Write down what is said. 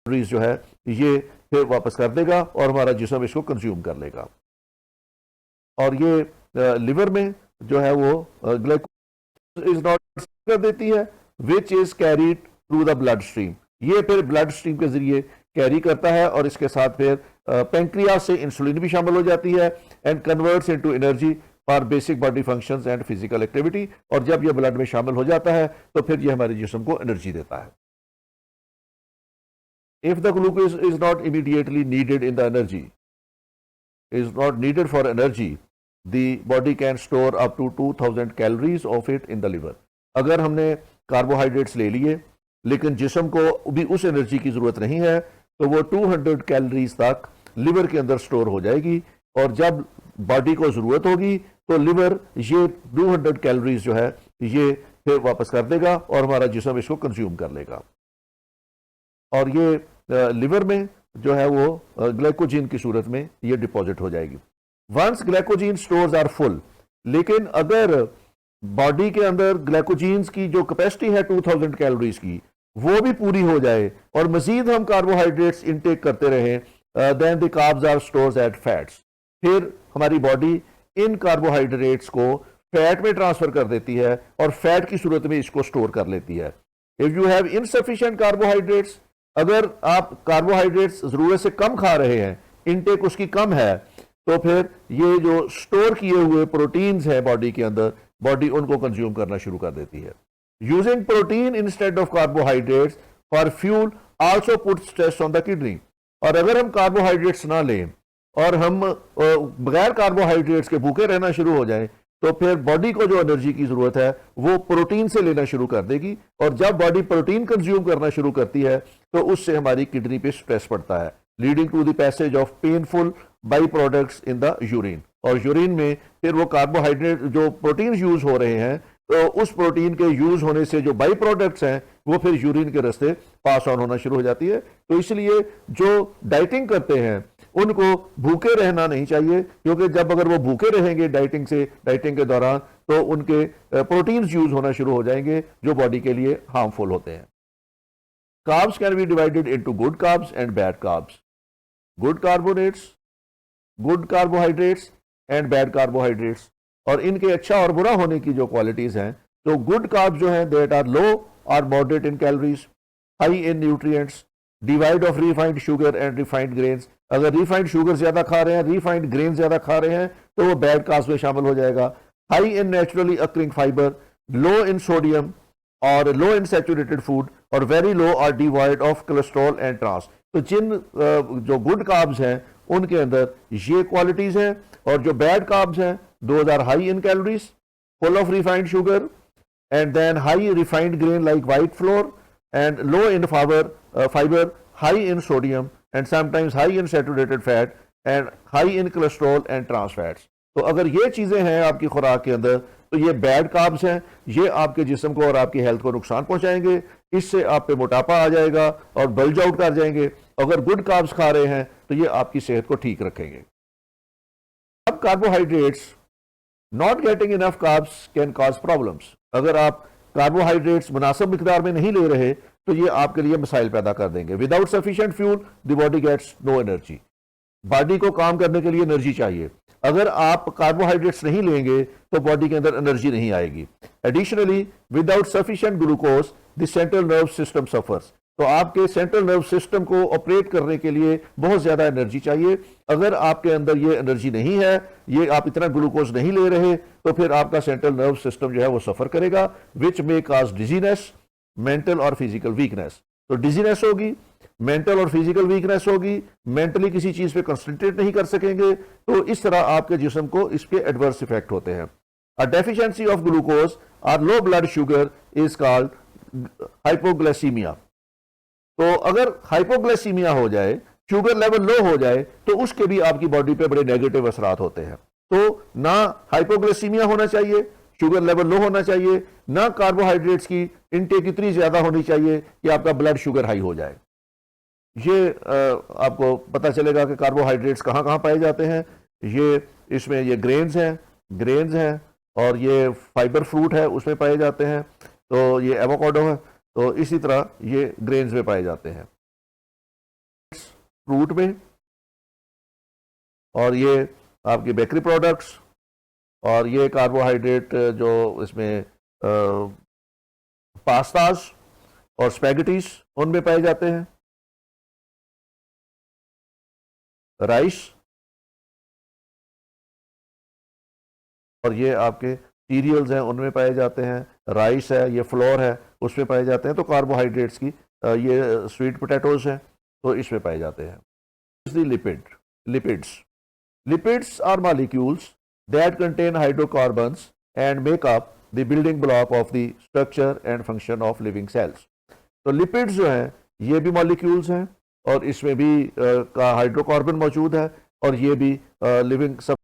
Calories जो है ये फिर वापस कर देगा और हमारा जिस्म इसको कंज्यूम कर लेगा। और ये लिवर में जो है वो ग्लाइकोज इज नॉट कर देती है which is carried through the blood stream. ये फिर ब्लड स्ट्रीम के जरिए कैरी करता है और इसके साथ फिर पेंक्रियास से इंसुलिन भी शामिल हो जाती है and converts into energy for basic body functions and physical activity. और जब ये ब्लड में शामिल हो जाता है तो फिर ये हमारे जिस्म को एनर्जी देता है। If the glucose is not immediately needed in the energy, is not needed for energy, the body can store up to 2000 calories of it in the liver. अगर हमने कार्बोहाइड्रेट्स ले लिए लेकिन जिस्म को भी उस एनर्जी की जरूरत नहीं है तो वो 200 कैलोरीज तक लिवर के अंदर स्टोर हो जाएगी और जब बॉडी को जरूरत होगी तो लिवर ये 200 कैलोरीज जो है ये फिर वापस कर देगा और हमारा जिस्म इसको कंज्यूम कर लेगा। और ये लिवर में जो है वो ग्लाइकोजीन की सूरत में ये डिपॉजिट हो जाएगी। वंस ग्लाइकोजीन स्टोर्स आर फुल, लेकिन अगर बॉडी के अंदर ग्लाइकोजीन्स की जो कैपेसिटी है 2000 कैलोरीज की वो भी पूरी हो जाए और मजीद हम कार्बोहाइड्रेट्स इनटेक करते रहें then the carbs are stores at fats, फिर हमारी बॉडी इन कार्बोहाइड्रेट्स को फैट में ट्रांसफर कर देती है और फैट की सूरत में इसको स्टोर कर लेती है। If you have insufficient carbohydrates, अगर आप कार्बोहाइड्रेट्स जरूरत से कम खा रहे हैं, इनटेक उसकी कम है, तो फिर ये जो स्टोर किए हुए प्रोटीन्स हैं बॉडी के अंदर, बॉडी उनको कंज्यूम करना शुरू कर देती है। Using protein instead of carbohydrates for fuel also put stress on the kidney. और अगर हम कार्बोहाइड्रेट्स ना लें और हम बगैर कार्बोहाइड्रेट्स के भूखे रहना शुरू हो जाएं तो फिर बॉडी को जो एनर्जी की जरूरत है वो प्रोटीन से लेना शुरू कर देगी और जब बॉडी प्रोटीन कंज्यूम करना शुरू करती है तो उससे हमारी किडनी पे स्ट्रेस पड़ता है, leading to the passage of painful by products in the urine. और यूरिन में फिर वो कार्बोहाइड्रेट जो प्रोटीन यूज हो रहे हैं तो उस प्रोटीन के यूज होने से जो बाई प्रोडक्ट्स हैं वो फिर यूरिन के रास्ते पास ऑन होना शुरू हो जाती है। तो इसलिए जो डाइटिंग करते हैं उनको भूखे रहना नहीं चाहिए, क्योंकि जब अगर वो भूखे रहेंगे डाइटिंग के दौरान तो उनके प्रोटीन्स यूज होना शुरू हो जाएंगे जो बॉडी के लिए हार्मफुल होते हैं। Carbs can be divided into good carbs and bad carbs. Good carbohydrates and bad carbohydrates, और इनके अच्छा और बुरा होने की जो क्वालिटीज हैं, तो गुड कार्ब्स जो हैं दैट आर लो और moderate in calories, high in nutrients, divide of refined sugar and refined grains. अगर रिफाइंड शुगर ज्यादा खा रहे हैं, रिफाइंड ग्रेन ज्यादा खा रहे हैं तो वो बैड कार्ब्स में शामिल हो जाएगा। High in naturally occurring fibre, low in sodium और लो इन सैचुरेटेड फूड, और very low or devoid of cholesterol and trans. तो जिन जो गुड कार्ब्स हैं उनके अंदर ये क्वालिटीज हैं, और जो बैड कार्ब्स हैं those are high in calories, full of refined sugar, and then high refined grain like white flour, and low in fiber, high in sodium and sometimes high in saturated fat and high in cholesterol and trans fats। तो अगर ये चीजें हैं आपकी खुराक के अंदर तो ये बैड कार्ब्स हैं, ये आपके जिस्म को और आपकी हेल्थ को नुकसान पहुंचाएंगे, इससे आप पे मोटापा आ जाएगा और बल्ज आउट कर जाएंगे। अगर गुड कार्ब्स खा रहे हैं तो ये आपकी सेहत को ठीक रखेंगे। अब carbohydrates, not getting enough carbs can cause problems. अगर आप कार्बोहाइड्रेट्स मुनासिब मिकदार में नहीं ले रहे तो ये आपके लिए मसाइल पैदा कर देंगे। Without sufficient fuel the body gets no energy. Body को काम करने के लिए एनर्जी चाहिए, अगर आप कार्बोहाइड्रेट्स नहीं लेंगे तो बॉडी के अंदर एनर्जी नहीं आएगी। Additionally without sufficient glucose the central nerve system suffers. तो आपके सेंट्रल नर्व सिस्टम को ऑपरेट करने के लिए बहुत ज्यादा एनर्जी चाहिए। अगर आपके अंदर ये एनर्जी नहीं है, ये आप इतना ग्लूकोज नहीं ले रहे, तो फिर आपका सेंट्रल नर्व सिस्टम जो है वो सफर करेगा, विच मे काज डिजीनेस, मेंटल और फिजिकल वीकनेस। तो डिजीनेस होगी, मेंटल और फिजिकल वीकनेस होगी, मेंटली किसी चीज पे कंसंट्रेट नहीं कर सकेंगे, तो इस तरह आपके जिस्म को इस पे एडवर्स इफेक्ट होते हैं। अ डेफिशिएंसी ऑफ ग्लूकोज और low blood sugar is called hypoglycaemia. तो अगर हाइपोग्लाइसीमिया हो जाए, शुगर लेवल लो हो जाए, तो उसके भी आपकी बॉडी पे बड़े नेगेटिव असरात होते हैं। तो ना हाइपोग्लाइसीमिया होना चाहिए, शुगर लेवल लो होना चाहिए, ना कार्बोहाइड्रेट्स की इनटेक इतनी ज्यादा होनी चाहिए कि आपका ब्लड शुगर हाई हो जाए। ये आपको पता चलेगा कि कार्बोहाइड्रेट्स कहाँ कहाँ पाए जाते हैं। ये इसमें ये ग्रेन्स हैं और ये फाइबर फ्रूट है उसमें पाए जाते हैं, तो ये एवोकाडो है, तो इसी तरह ये ग्रेन्स में पाए जाते हैं। फ्रूट में, और ये आपके बेकरी प्रोडक्ट्स, और ये कार्बोहाइड्रेट जो इसमें पास्ताज और स्पैगेटीज उनमें पाए जाते हैं, राइस, और ये आपके सीरियल्स हैं उनमें पाए जाते हैं, राइस है, ये फ्लोर है उसमें पाए जाते हैं। तो कार्बोहाइड्रेट्स की ये स्वीट पोटैटोज हैं तो इसमें पाए जाते हैं। Lipids lipids are molecules that contain hydrocarbons and make up the building block of the structure and function of living cells। तो लिपिड्स जो हैं ये भी मॉलिक्यूल्स हैं और इसमें भी हाइड्रोकार्बन मौजूद है और ये भी लिविंग सब